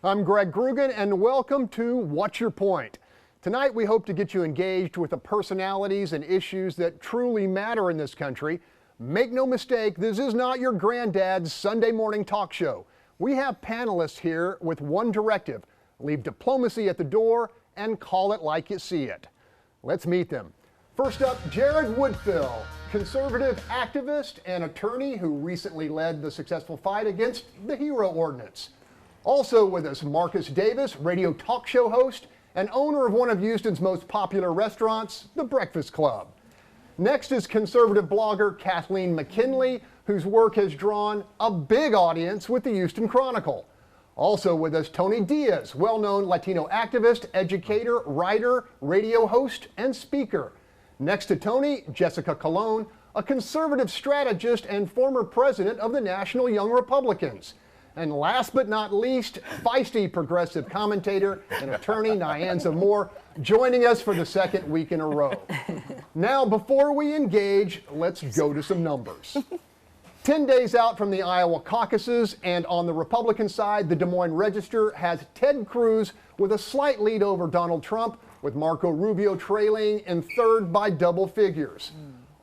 I'm Greg Grugan, and welcome to What's Your Point? Tonight, we hope to get you engaged with the personalities and issues that truly matter in this country. Make no mistake, this is not your granddad's Sunday morning talk show. We have panelists here with one directive: leave diplomacy at the door and call it like you see it. Let's meet them. First up, Jared Woodfill, conservative activist and attorney who recently led the successful fight against the HERO ordinance. Also with us, Marcus Davis, radio talk show host and owner of one of Houston's most popular restaurants, The Breakfast Club. Next is conservative blogger Kathleen McKinley, whose work has drawn a big audience with the Houston Chronicle. Also with us, Tony Diaz, well-known Latino activist, educator, writer, radio host, and speaker. Next to Tony, Jessica Colon, a conservative strategist and former president of the National Young Republicans. And last but not least, feisty progressive commentator and attorney Nyanza Moore, joining us for the second week in a row. Now, before we engage, let's go to some numbers. 10 days out from the Iowa caucuses, and on the Republican side, the Des Moines Register has Ted Cruz with a slight lead over Donald Trump, with Marco Rubio trailing in third by double figures.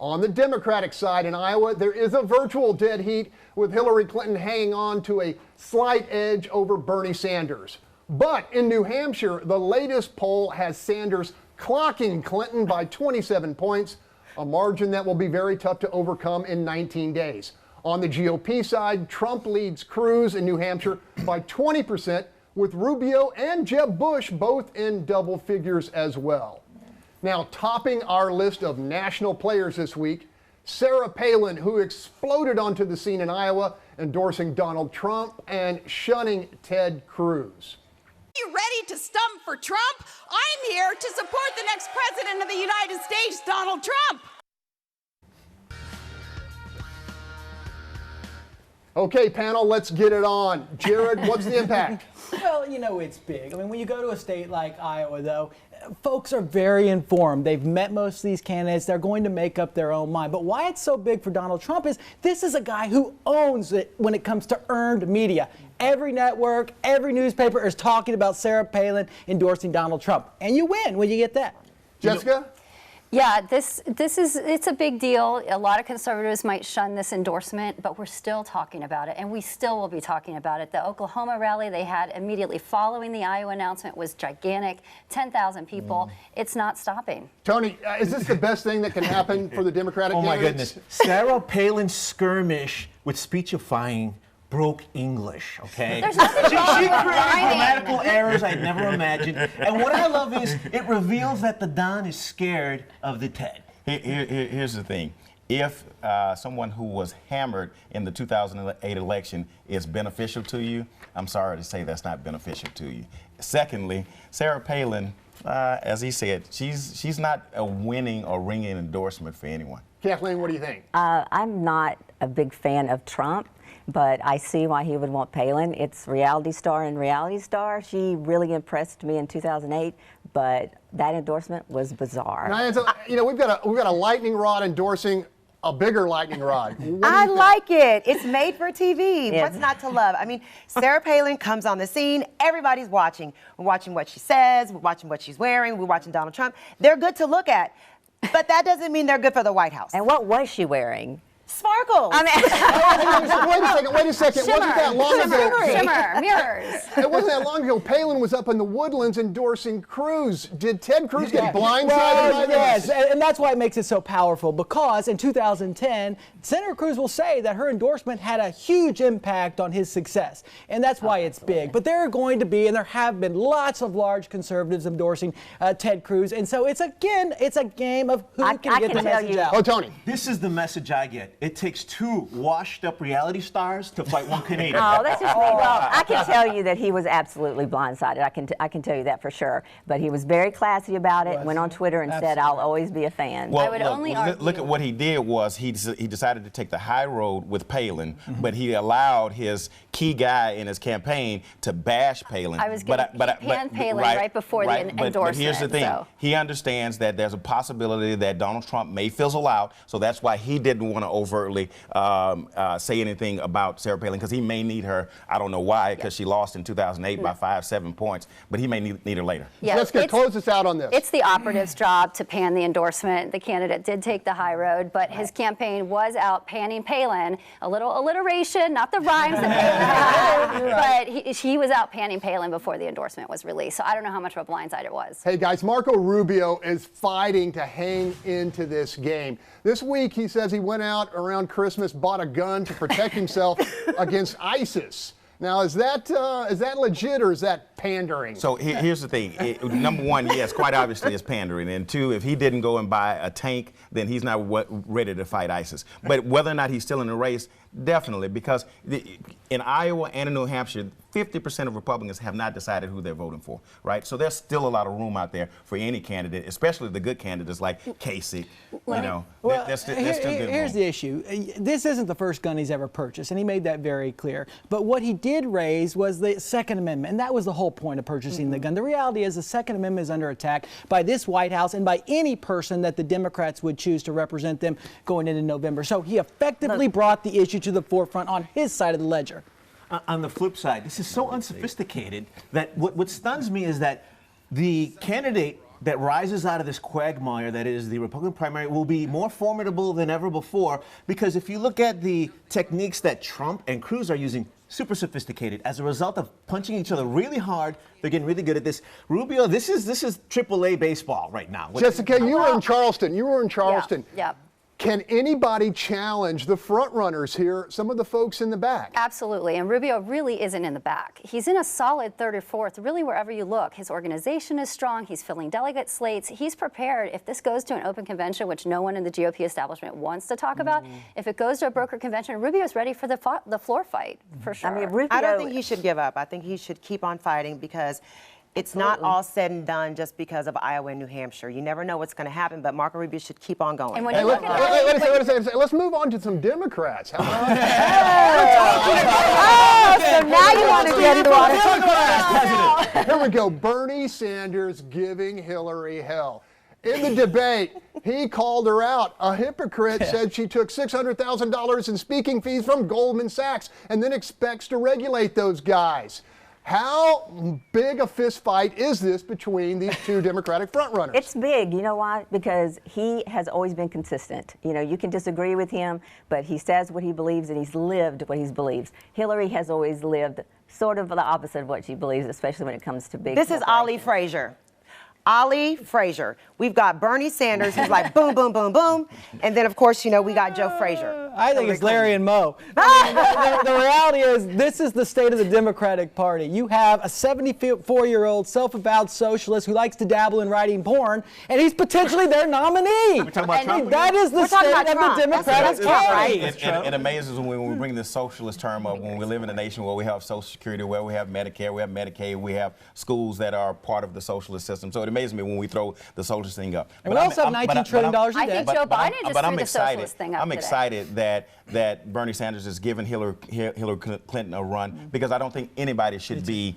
On the Democratic side in Iowa, there is a virtual dead heat, with Hillary Clinton hanging on to a slight edge over Bernie Sanders. But in New Hampshire, the latest poll has Sanders clocking Clinton by 27 points, a margin that will be very tough to overcome in 19 days. On the GOP side, Trump leads Cruz in New Hampshire by 20%, with Rubio and Jeb Bush both in double figures as well. Now, topping our list of national players this week, Sarah Palin, who exploded onto the scene in Iowa, endorsing Donald Trump and shunning Ted Cruz. You ready to stump for Trump? I'm here to support the next president of the United States, Donald Trump. Okay, panel, let's get it on. Jared, what's the impact? Well, you know, it's big. I mean, when you go to a state like Iowa, though, folks are very informed. They've met most of these candidates. They're going to make up their own mind. But why it's so big for Donald Trump is this is a guy who owns it when it comes to earned media. Every network, every newspaper is talking about Sarah Palin endorsing Donald Trump. And you win when you get that. Jessica? Yeah, it's a big deal. A lot of conservatives might shun this endorsement, but we're still talking about it, and we still will be talking about it. The Oklahoma rally they had immediately following the Iowa announcement was gigantic, 10,000 people. It's not stopping. Tony, is this the best thing that can happen for the Democratic candidates? Oh my goodness. Sarah Palin's skirmish with speechifying broke English, okay? There's nothing She created grammatical errors I'd never imagined. And what I love is it reveals that the Don is scared of the Ted. Here's the thing. If someone who was hammered in the 2008 election is beneficial to you, I'm sorry to say that's not beneficial to you. Secondly, Sarah Palin, as he said, she's not a winning or ringing endorsement for anyone. Kathleen, what do you think? I'm not a big fan of Trump, but I see why he would want Palin. It's reality star and reality star. She really impressed me in 2008, but that endorsement was bizarre. You know, we've got a lightning rod endorsing a bigger lightning rod. I like it. It's made for TV. Yes. What's not to love? I mean, Sarah Palin comes on the scene. Everybody's watching. We're watching what she says. We're watching what she's wearing. We're watching Donald Trump. They're good to look at, but that doesn't mean they're good for the White House. And what was she wearing? Sparkles. I mean, wait a second. Shimmer, wasn't that long ago? Shimmer, mirrors. It wasn't that long ago. Palin was up in the Woodlands endorsing Cruz. Did Ted Cruz get blindsided by this? Yes, and that's why it makes it so powerful, because in 2010, Senator Cruz will say that her endorsement had a huge impact on his success, and that's why it's big. But there are going to be, and there have been, lots of large conservatives endorsing Ted Cruz, and so it's a game of who can get the message out. Oh, Tony. This is the message I get. It takes two washed-up reality stars to fight one Canadian. Oh, that's just me. Well, I can tell you that he was absolutely blindsided. I can tell you that for sure. But he was very classy about it. Went on Twitter and said, "I'll always be a fan." Well, I would only argue. Look at what he did was he decided to take the high road with Palin, but he allowed his key guy in his campaign to bash Palin. I was going to pan Palin right before the endorsement. But here's the thing. So. He understands that there's a possibility that Donald Trump may fizzle out, so that's why he didn't want to overtly necessarily say anything about Sarah Palin because he may need her. I don't know why, because she lost in 2008 by 5-7 points, but he may need her later. Yeah, Let's close this out on this. It's the operative's job to pan the endorsement. The candidate did take the high road, but his campaign was out panning Palin. A little alliteration, not the rhymes that Palin had, but he was out panning Palin before the endorsement was released. So I don't know how much of a blindside it was. Hey guys, Marco Rubio is fighting to hang into this game. This week he says he went out around Christmas, bought a gun to protect himself against ISIS. Now, is that legit or is that pandering? So here's the thing. Number one, yes, quite obviously it's pandering. And two, if he didn't go and buy a tank, then he's not ready to fight ISIS. But whether or not he's still in the race, definitely, because in Iowa and in New Hampshire, 50% of Republicans have not decided who they're voting for, right? So there's still a lot of room out there for any candidate, especially the good candidates like Kasich. Well, Still good here's room. the issue. This isn't the first gun he's ever purchased, and he made that very clear. But what he did raise was the Second Amendment, and that was the whole point of purchasing the gun. The reality is the Second Amendment is under attack by this White House and by any person that the Democrats would choose to represent them going into November. So he effectively brought the issue to the forefront on his side of the ledger. On the flip side, this is so unsophisticated that what stuns me is that the candidate that rises out of this quagmire that is the Republican primary will be more formidable than ever before, because if you look at the techniques that Trump and Cruz are using, super sophisticated. As a result of punching each other really hard, they're getting really good at this. Rubio, this is AAA baseball right now. Jessica, you were in Charleston. Yeah. Can anybody challenge the front runners here, some of the folks in the back? Absolutely, and Rubio really isn't in the back. He's in a solid third or fourth, really wherever you look. His organization is strong. He's filling delegate slates. He's prepared. If this goes to an open convention, which no one in the GOP establishment wants to talk about, if it goes to a broker convention, Rubio's ready for the floor fight, for sure. I mean, Rubio, I don't think he should give up. I think he should keep on fighting because it's not all said and done just because of Iowa and New Hampshire. You never know what's going to happen, but Marco Rubio should keep on going. And when Hey, you look at wait a second. Let's move on to some Democrats. How about so now you want to get into Here we go. Bernie Sanders giving Hillary hell. In the debate, he called her out. A hypocrite said she took $600,000 in speaking fees from Goldman Sachs and then expects to regulate those guys. How big a fist fight is this between these two Democratic frontrunners? it's big. You know why? Because he has always been consistent. You know, you can disagree with him, but he says what he believes and he's lived what he believes. Hillary has always lived sort of the opposite of what she believes, especially when it comes to big This is Ali Frazier. Ali Frazier. We've got Bernie Sanders, who's like boom, boom, boom, boom. And then, of course, you know, we got Joe Frazier. I think it's Larry and Moe. I mean, the reality is this is the state of the Democratic Party. You have a 74-year-old self-avowed socialist who likes to dabble in writing porn, and he's potentially their nominee. We're talking about Trump That is the state of Trump. the Democratic That's Trump, Party. right? It amazes me when we bring this socialist term up, when we live in a nation where we have Social Security, where we have Medicare, we have Medicaid, we have schools that are part of the socialist system. So it amazes me when we throw the socialist thing up. And we also have $19 trillion in I debt. think Joe Biden just threw the socialist thing up I'm today. excited that Bernie Sanders is giving Hillary Clinton a run, because I don't think anybody should be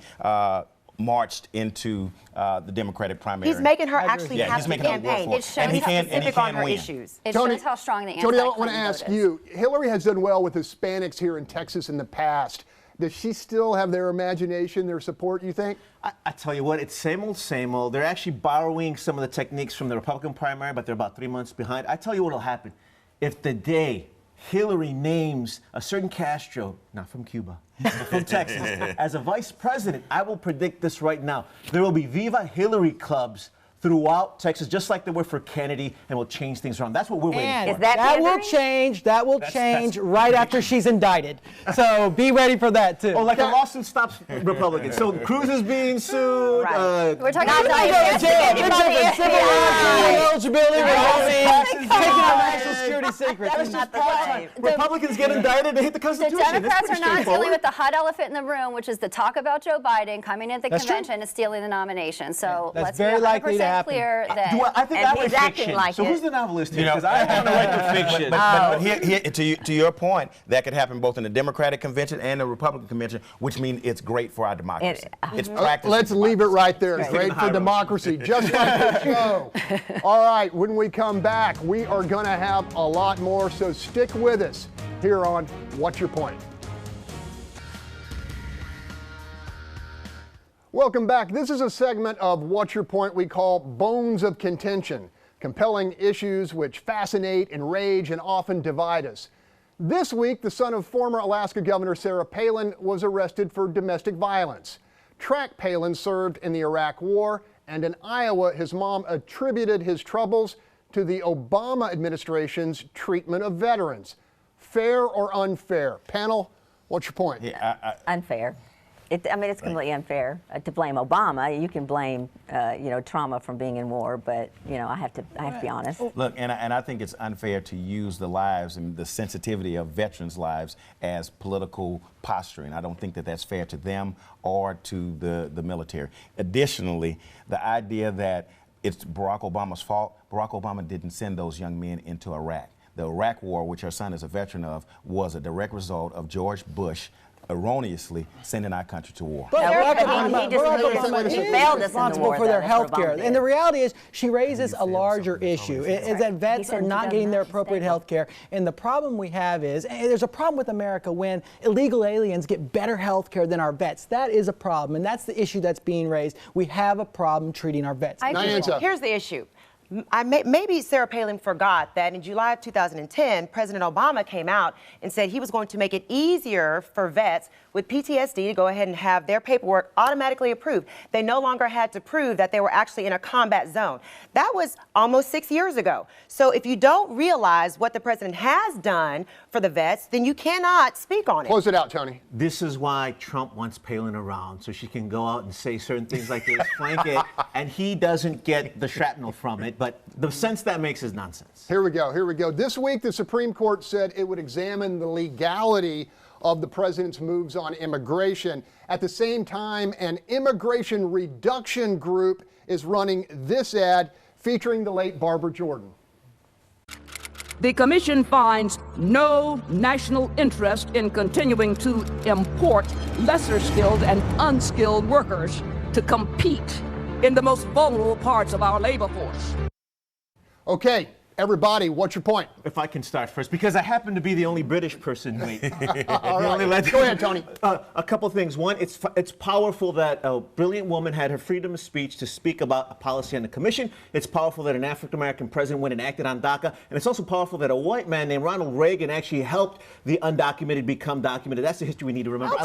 marched into the Democratic primary. He's making her actually Yeah, have he's to making her work campaign. for it. It shows And he how can specific on her win. issues. It Tony- shows how strong the Tony, I want to anti-Clinton ask vote is. you, Hillary has done well with Hispanics here in Texas in the past. Does she still have their imagination, their support, you think? I tell you what, it's same old, same old. They're actually borrowing some of the techniques from the Republican primary, but they're about 3 months behind. I tell you what'll happen. If the day Hillary names a certain Castro, not from Cuba, but from Texas, as a vice president, I will predict this right now. There will be Viva Hillary clubs throughout Texas, just like there were for Kennedy, and we'll change things around. That's what we're waiting And for. Is that that will pandering? change. That will change that's right after she's indicted. So be ready for that too. Oh, like a lawsuit stops Republicans. So Cruz is being sued. Right. We're talking Not about going to jail. Big difference. Civil rights, eligibility, taking our national security secrets. That's not the way. Republicans get indicted, they hit the The Constitution. Democrats That's are pretty not dealing straightforward. with the hot elephant in the room, which is the talk about Joe Biden coming into the That's true. convention and stealing the nomination. So That's let's very be 100% likely to happen. clear that I think And that was he's acting fiction. like so it. who's the novelist here? You know, Because I want to write the fiction. But here, to your point, that could happen both in the Democratic convention and the Republican convention, which means it's great for our democracy. It's practice. Let's leave it right there. Right. Great for democracy, just like the show. All right, when we come back, we are going to have a lot more, so stick with us. here on What's Your Point? Welcome back. This is a segment of What's Your Point we call Bones of Contention, compelling issues which fascinate, enrage, and often divide us. This week, the son of former Alaska Governor Sarah Palin was arrested for domestic violence. Track Palin served in the Iraq War, and in Iowa, his mom attributed his troubles to the Obama administration's treatment of veterans. Fair or unfair? Panel, what's your point? Yeah, unfair. I mean, it's completely unfair to blame Obama. You can blame, trauma from being in war, but I have to be honest. Look, and I think it's unfair to use the lives and the sensitivity of veterans' lives as political posturing. I don't think that that's fair to them or to the military. Additionally, the idea that it's Barack Obama's fault. Barack Obama didn't send those young men into Iraq. The Iraq War, which our son is a veteran of, was a direct result of George Bush erroneously sending our country to war. But Barack Obama is responsible for their health care. And the reality is she raises a larger issue, is that vets are not getting their appropriate health care. And the problem we have is, and there's a problem with America when illegal aliens get better health care than our vets. That is a problem, and that's the issue that's being raised. We have a problem treating our vets. Here's the issue. Maybe Sarah Palin forgot that in July of 2010, President Obama came out and said he was going to make it easier for vets with PTSD to go ahead and have their paperwork automatically approved. They no longer had to prove that they were actually in a combat zone. That was almost 6 years ago. So if you don't realize what the president has done for the vets, then you cannot speak on it. Close it out, Tony. This is why Trump wants Palin around, so she can go out and say certain things like this, flank it, and he doesn't get the shrapnel from it. But the sense that makes is nonsense. Here we go. This week, the Supreme Court said it would examine the legality of the president's moves on immigration. At the same time, an immigration reduction group is running this ad featuring the late Barbara Jordan. The commission finds no national interest in continuing to import lesser skilled and unskilled workers to compete in the most vulnerable parts of our labor force. Okay, everybody, what's your point? If I can start first, because I happen to be the only British person. All right. Go ahead, Tony. A couple things. One, it's powerful that a brilliant woman had her freedom of speech to speak about a policy on the commission. It's powerful that an African-American president went and acted on DACA. And it's also powerful that a white man named Ronald Reagan actually helped the undocumented become documented. That's the history we need to remember.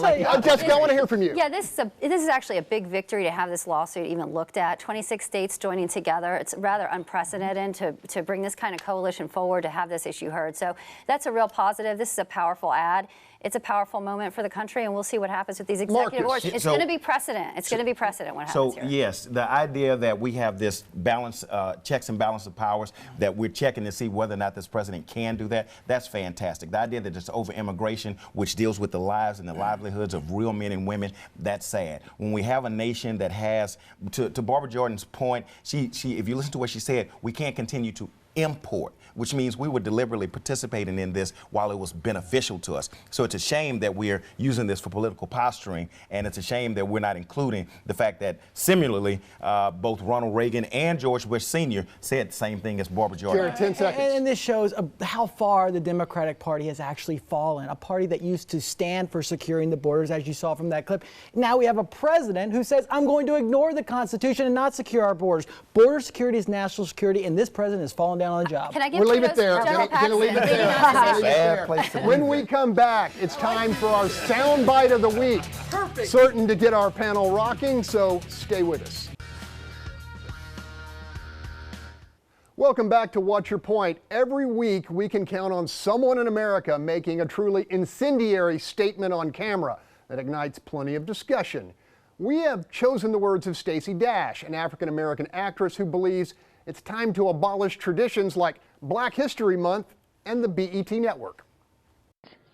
Jessica, I want to hear from you. Yeah, this is actually a big victory to have this lawsuit even looked at. 26 states joining together. It's rather unprecedented to bring this kind of coalition forward to have this issue heard. So that's a real positive. This is a powerful ad. It's a powerful moment for the country, and we'll see what happens with these executive orders. It's going to be precedent. It's going to be precedent what happens here. So, yes, the idea that we have this balance, checks and balance of powers, that we're checking to see whether or not this president can do that, that's fantastic. The idea that it's over immigration, which deals with the lives and the livelihoods of real men and women, that's sad. When we have a nation that has, to Barbara Jordan's point, if you listen to what she said, we can't continue to import, which means we were deliberately participating in this while it was beneficial to us. So it's a shame that we're using this for political posturing, and it's a shame that we're not including the fact that similarly, both Ronald Reagan and George Bush Sr. said the same thing as Barbara Jordan. Jared, 10 seconds. And this shows how far the Democratic Party has actually fallen, a party that used to stand for securing the borders, as you saw from that clip. Now we have a president who says, I'm going to ignore the Constitution and not secure our borders. Border security is national security, and this president has fallen down on the job. Can I give We'll leave it there. Paxton? When we come back, it's time for our soundbite of the week. Perfect. Certain to get our panel rocking, so stay with us. Welcome back to What's Your Point? Every week, we can count on someone in America making a truly incendiary statement on camera that ignites plenty of discussion. We have chosen the words of Stacey Dash, an African-American actress who believes it's time to abolish traditions like Black History Month and the BET network.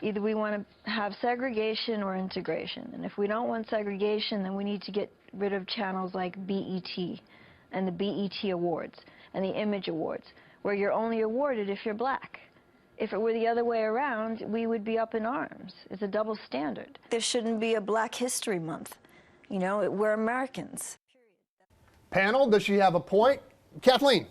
Either we want to have segregation or integration. And if we don't want segregation, then we need to get rid of channels like BET and the BET Awards and the Image Awards, where you're only awarded if you're black. If it were the other way around, we would be up in arms. It's a double standard. There shouldn't be a Black History Month. You know, we're Americans. Panel, does she have a point? Kathleen.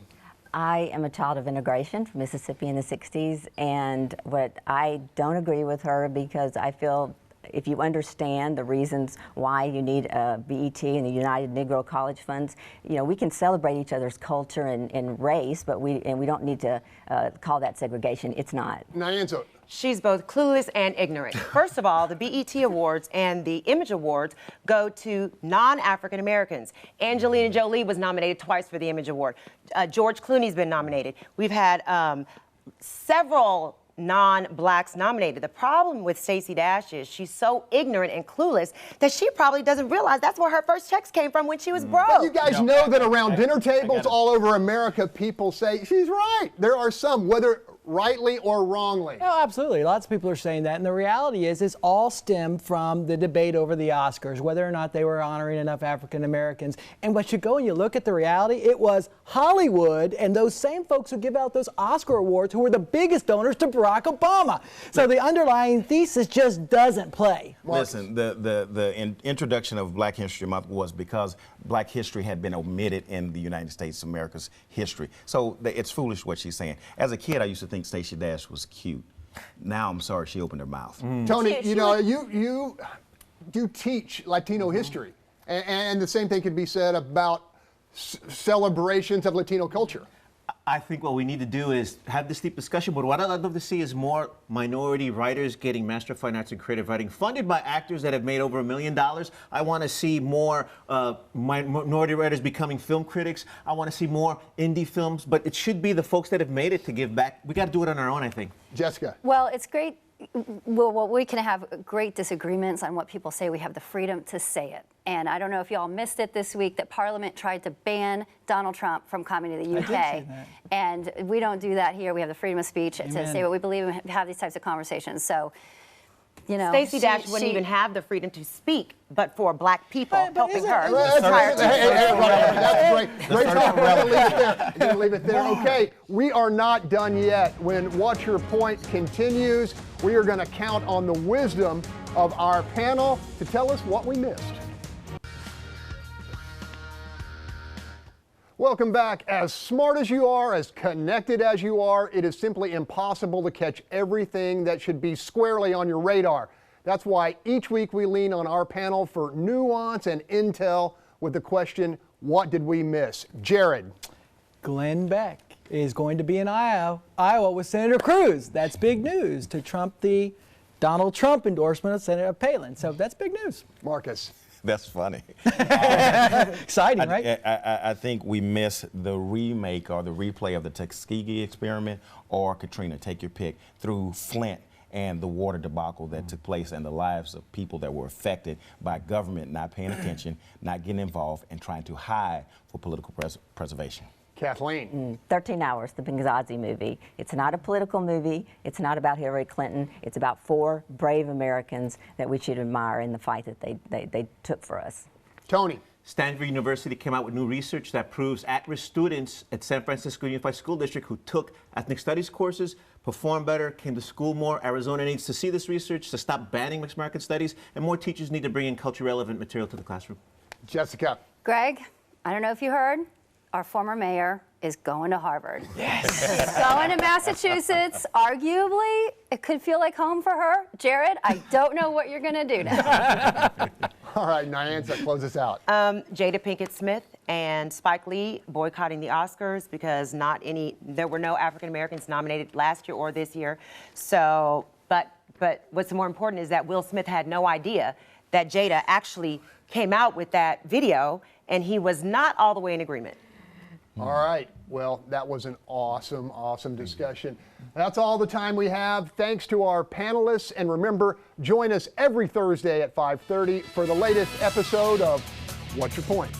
I am a child of integration from Mississippi in the 60s, and what I don't agree with her, because I feel if you understand the reasons why you need a BET and the United Negro College Funds, you know, we can celebrate each other's culture and race, but we don't need to call that segregation. It's not. Nyanza. She's both clueless and ignorant. First of all, the BET Awards and the Image Awards go to non-African Americans. Angelina Jolie was nominated twice for the Image Award. George Clooney's been nominated. We've had several non-blacks nominated. The problem with Stacey Dash is she's so ignorant and clueless that she probably doesn't realize that's where her first checks came from when she was broke. But you guys know that around dinner tables all over America, people say, she's right. There are some, whether rightly or wrongly. No, absolutely. Lots of people are saying that. And the reality is it's all stemmed from the debate over the Oscars, whether or not they were honoring enough African Americans. And when you go and you look at the reality, it was Hollywood and those same folks who give out those Oscar awards who were the biggest donors to Barack Obama. So the underlying thesis just doesn't play. Listen, the introduction of Black History Month was because Black history had been omitted in the United States of America's history. So it's foolish what she's saying. As a kid, I used to think Stacey Dash was cute. Now I'm sorry she opened her mouth. Tony, you know, you teach Latino history, and the same thing could be said about celebrations of Latino culture. I think what we need to do is have this deep discussion, but what I'd love to see is more minority writers getting Master of Fine Arts and Creative Writing funded by actors that have made over $1 million. I want to see more minority writers becoming film critics. I want to see more indie films, but it should be the folks that have made it to give back. We got to do it on our own, I think. Jessica. Well, it's great. Well, we can have great disagreements on what people say. We have the freedom to say it. And I don't know if y'all missed it this week that Parliament tried to ban Donald Trump from coming to the UK. I did see that. And we don't do that here. We have the freedom of speech to say what we believe and have these types of conversations. So, you know, Stacey Dash wouldn't even have the freedom to speak, but for black people helping her. That's great. Great talk. We're going to leave it there. We're going to leave it there. Okay, we are not done yet. When Watch Your Point continues, we are going to count on the wisdom of our panel to tell us what we missed. Welcome back. As smart as you are, as connected as you are, it is simply impossible to catch everything that should be squarely on your radar. That's why each week we lean on our panel for nuance and intel with the question, what did we miss? Jared. Glenn Beck is going to be in Iowa with Senator Cruz. That's big news to trump the Donald Trump endorsement of Senator Palin. So that's big news. Marcus. That's funny. Exciting, right? I think we miss the remake or the replay of the Tuskegee experiment or Katrina, take your pick, through Flint and the water debacle that took place and the lives of people that were affected by government not paying attention, not getting involved, and trying to hide for political preservation. Kathleen. 13 Hours, the Benghazi movie. It's not a political movie. It's not about Hillary Clinton. It's about 4 brave Americans that we should admire in the fight that they took for us. Tony. Stanford University came out with new research that proves at-risk students at San Francisco Unified School District who took ethnic studies courses performed better, came to school more. Arizona needs to see this research to stop banning mixed American studies, and more teachers need to bring in culture-relevant material to the classroom. Jessica. Greg, I don't know if you heard, our former mayor is going to Harvard. Yes. She's going to Massachusetts. Arguably, it could feel like home for her. Jared, I don't know what you're going to do now. All right, Nyanza, close us out. Jada Pinkett Smith and Spike Lee boycotting the Oscars because there were no African Americans nominated last year or this year. So, but what's more important is that Will Smith had no idea that Jada actually came out with that video, and he was not all the way in agreement. All right. Well, that was an awesome, awesome discussion. That's all the time we have. Thanks to our panelists. And remember, join us every Thursday at 5:30 for the latest episode of What's Your Point?